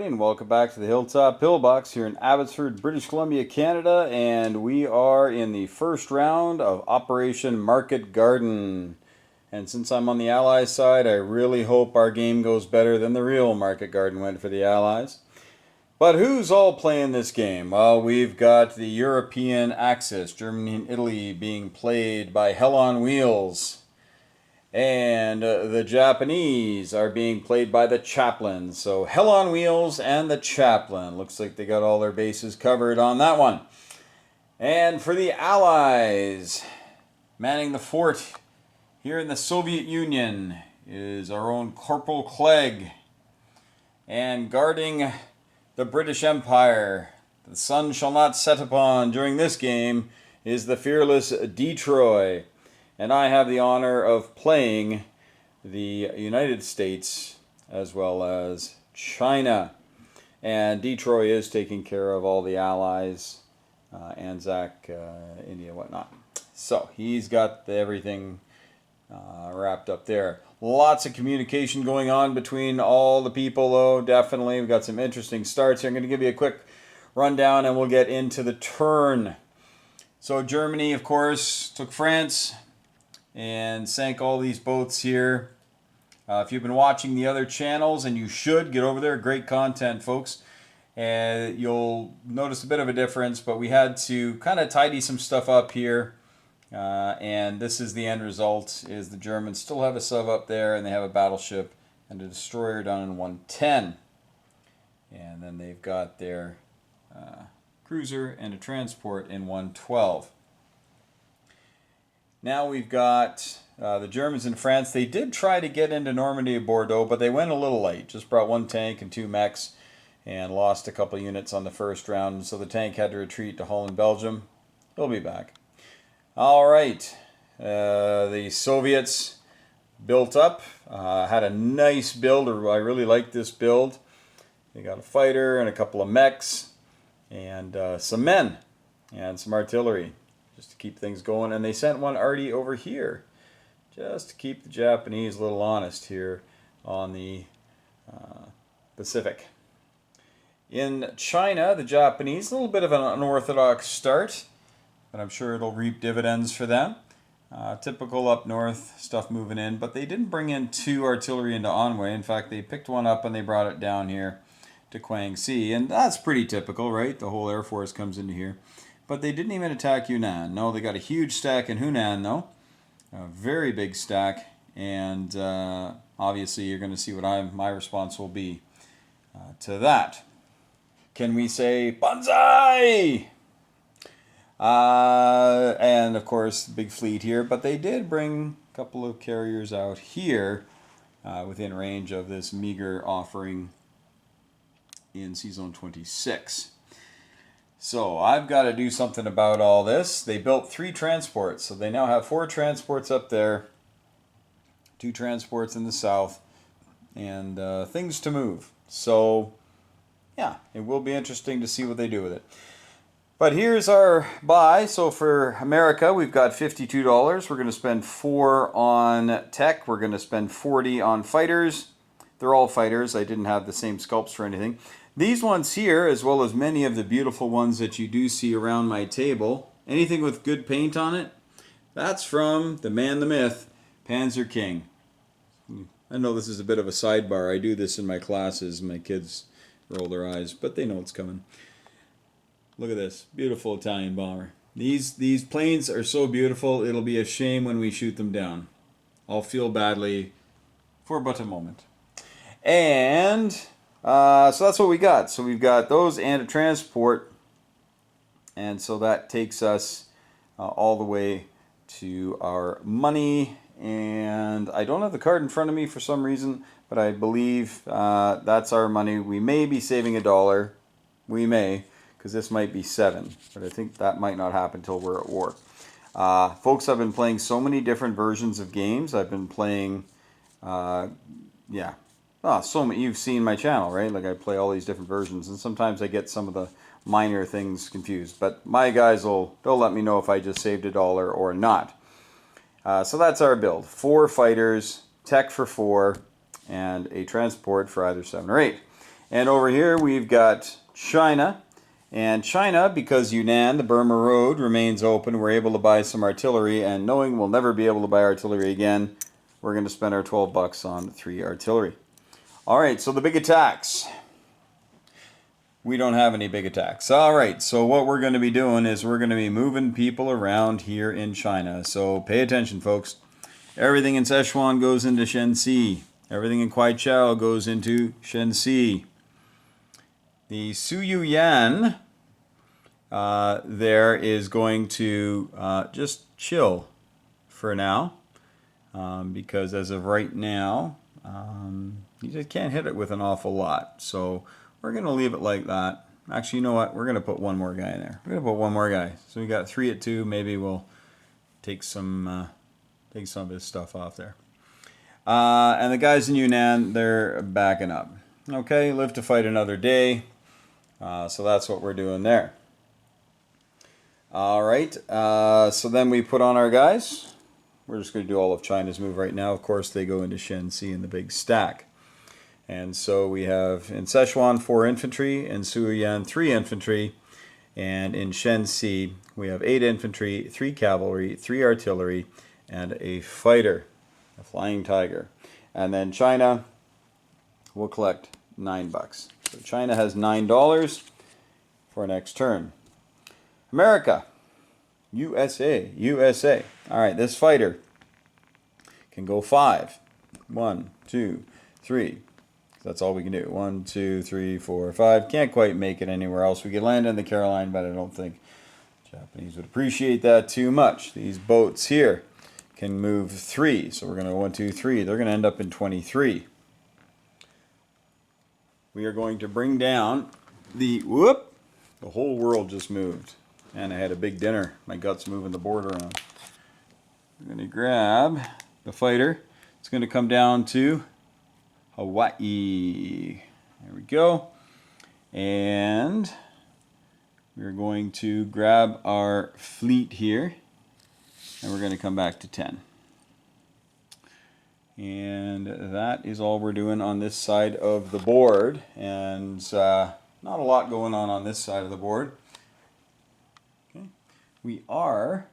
and welcome back to the Hilltop Pillbox here in Abbotsford, British Columbia, Canada, and we are in the first round of Operation Market Garden. And since I'm on the Allies side, I really hope our game goes better than the real Market Garden went for the Allies. But who's all playing this game? Well, we've got the European Axis, Germany and Italy, being played by Hell on Wheels. And the Japanese are being played by the Chaplain. So Hell on Wheels and the Chaplain. Looks like they got all their bases covered on that one. And for the Allies, manning the fort here in the Soviet Union is our own Corporal Clegg. And guarding the British Empire, the sun shall not set upon during this game, is the fearless Detroit. And I have the honor of playing the United States as well as China. And Detroit is taking care of all the allies, Anzac, India, whatnot. So he's got everything wrapped up there. Lots of communication going on between all the people, though, definitely. We've got some interesting starts here. I'm going to give you a quick rundown and we'll get into the turn. So Germany, of course, took France and sank all these boats here. If you've been watching the other channels, and you should, get over there. Great content, folks. And you'll notice a bit of a difference, but we had to kind of tidy some stuff up here. And this is the end result, is the Germans still have a sub up there, and they have a battleship and a destroyer down in 110. And then they've got their cruiser and a transport in 112. Now we've got the Germans in France. They did try to get into Normandy and Bordeaux, but they went a little late. Just brought one tank and two mechs and lost a couple units on the first round. So the tank had to retreat to Holland, Belgium. He'll be back. All right. The Soviets built up. Had a nice build. I really like this build. They got a fighter and a couple of mechs and some men and some artillery, just to keep things going. And they sent one arty over here just to keep the Japanese a little honest here on the Pacific. In China, the Japanese, a little bit of an unorthodox start, but I'm sure it'll reap dividends for them. Typical up north stuff moving in, but they didn't bring in two artillery into Anhui. In fact, they picked one up and they brought it down here to Guangxi, and that's pretty typical, right? The whole Air Force comes into here. But they didn't even attack Yunnan. No, they got a huge stack in Hunan, though. A very big stack. And obviously you're going to see what my response will be to that. Can we say Banzai? And of course, big fleet here. But they did bring a couple of carriers out here within range of this meager offering in C-Zone 26. So I've got to do something about all this. They built 3 transports, so they now have 4 transports up there, 2 transports in the south, and things to move. So yeah, it will be interesting to see what they do with it. But here's our buy. So for America, we've got $52. We're going to spend $4 on tech. We're going to spend $40 on fighters. They're all fighters. I didn't have the same sculpts or anything. These ones here, as well as many of the beautiful ones that you do see around my table, anything with good paint on it, that's from the man, the myth, Panzer King. I know this is a bit of a sidebar. I do this in my classes. My kids roll their eyes, but they know it's coming. Look at this. Beautiful Italian bomber. These planes are so beautiful, it'll be a shame when we shoot them down. I'll feel badly for but a moment. And so that's what we got. So we've got those and a transport. And so that takes us all the way to our money. And I don't have the card in front of me for some reason, but I believe that's our money. We may be saving $1. We may, because this might be 7. But I think that might not happen until we're at war. Folks, I've been playing so many different versions of games. I've been playing, so many. You've seen my channel, right? Like I play all these different versions, and sometimes I get some of the minor things confused. But my guys they'll let me know if I just saved $1 or not. So that's our build: 4 fighters, tech for 4, and a transport for either 7 or 8. And over here we've got China. And China, because Yunnan, the Burma Road, remains open, we're able to buy some artillery. And knowing we'll never be able to buy artillery again, we're going to spend our 12 bucks on 3 artillery. All right, so the big attacks. We don't have any big attacks. All right, so what we're going to be doing is we're going to be moving people around here in China. So pay attention, folks. Everything in Sichuan goes into Shenxi. Everything in Kwaichao goes into Shenxi. The Suyuyan there is going to just chill for now, because as of right now, you just can't hit it with an awful lot. So we're going to leave it like that. Actually, you know what? We're going to put one more guy in there. We're going to put one more guy. So we got 3 at 2. Maybe we'll take some of his stuff off there. And the guys in Yunnan, they're backing up. Okay, live to fight another day. So that's what we're doing there. All right, so then we put on our guys. We're just going to do all of China's move right now. Of course, they go into Shenxi in the big stack. And so we have in Sichuan 4 infantry, in Suyuyan 3 infantry, and in Shenxi we have 8 infantry, 3 cavalry, 3 artillery, and a fighter, a flying tiger. And then China will collect $9. So China has $9 for next turn. America, USA. All right, this fighter can go 5. 1, 2, 3. That's all we can do. 1, 2, 3, 4, 5. Can't quite make it anywhere else. We could land in the Caroline, but I don't think Japanese would appreciate that too much. These boats here can move 3. So we're going to go 1, 2, 3. They're going to end up in 23. We are going to bring down the whole world just moved. And I had a big dinner. My gut's moving the board around. We're going to grab the fighter. It's going to come down to Hawaii. There we go. And we're going to grab our fleet here. And we're going to come back to 10. And that is all we're doing on this side of the board. And not a lot going on this side of the board. Okay. We are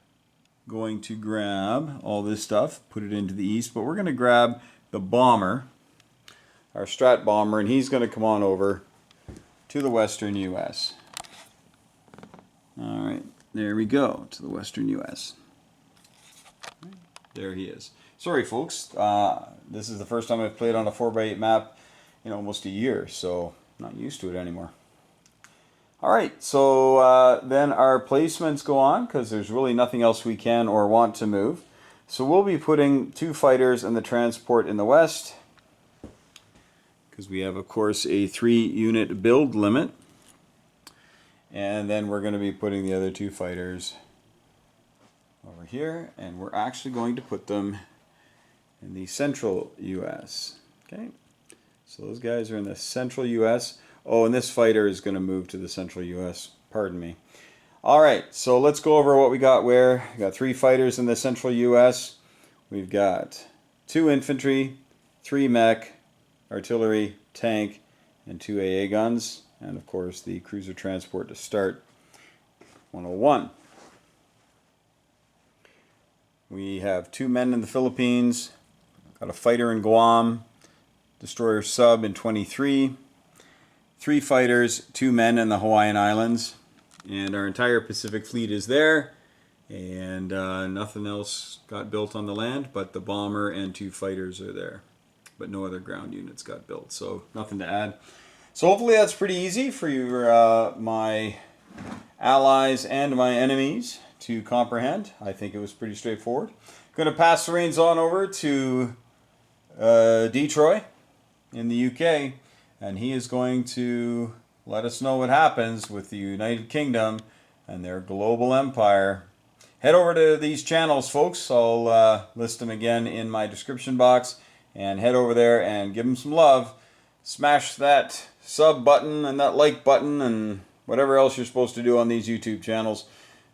going to grab all this stuff, put it into the east, but we're going to grab the bomber, our Strat bomber, and he's going to come on over to the western U.S. All right, there we go, to the western U.S. There he is. Sorry, folks. This is the first time I've played on a 4x8 map in almost a year, so I'm not used to it anymore. All right, so then our placements go on because there's really nothing else we can or want to move. So we'll be putting 2 fighters in the transport in the west because we have, of course, a 3-unit build limit. And then we're going to be putting the other 2 fighters over here, and we're actually going to put them in the central U.S. Okay, so those guys are in the central U.S. Oh, and this fighter is going to move to the central U.S. Pardon me. All right, so let's go over what we got where. We got 3 fighters in the central U.S. We've got 2 infantry, 3 mech, artillery, tank, and 2 AA guns. And, of course, the cruiser transport to start 101. We have 2 men in the Philippines. Got a fighter in Guam. Destroyer sub in 23. 3 fighters, 2 men in the Hawaiian Islands. And our entire Pacific fleet is there. And nothing else got built on the land, but the bomber and 2 fighters are there. But no other ground units got built, so nothing to add. So hopefully that's pretty easy for you, my allies and my enemies to comprehend. I think it was pretty straightforward. Going to pass the reins on over to Detroit in the UK, and he is going to let us know what happens with the United Kingdom and their global empire. Head over to these channels, folks. I'll list them again in my description box, and head over there and give them some love. Smash that sub button and that like button and whatever else you're supposed to do on these YouTube channels.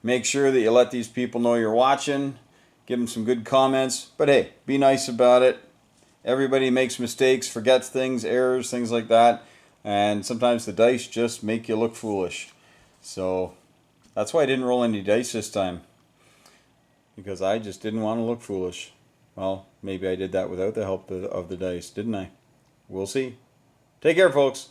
Make sure that you let these people know you're watching. Give them some good comments. But hey, be nice about it. Everybody makes mistakes, forgets things, errors, things like that. And sometimes the dice just make you look foolish. So that's why I didn't roll any dice this time. Because I just didn't want to look foolish. Well, maybe I did that without the help of the dice, didn't I? We'll see. Take care, folks.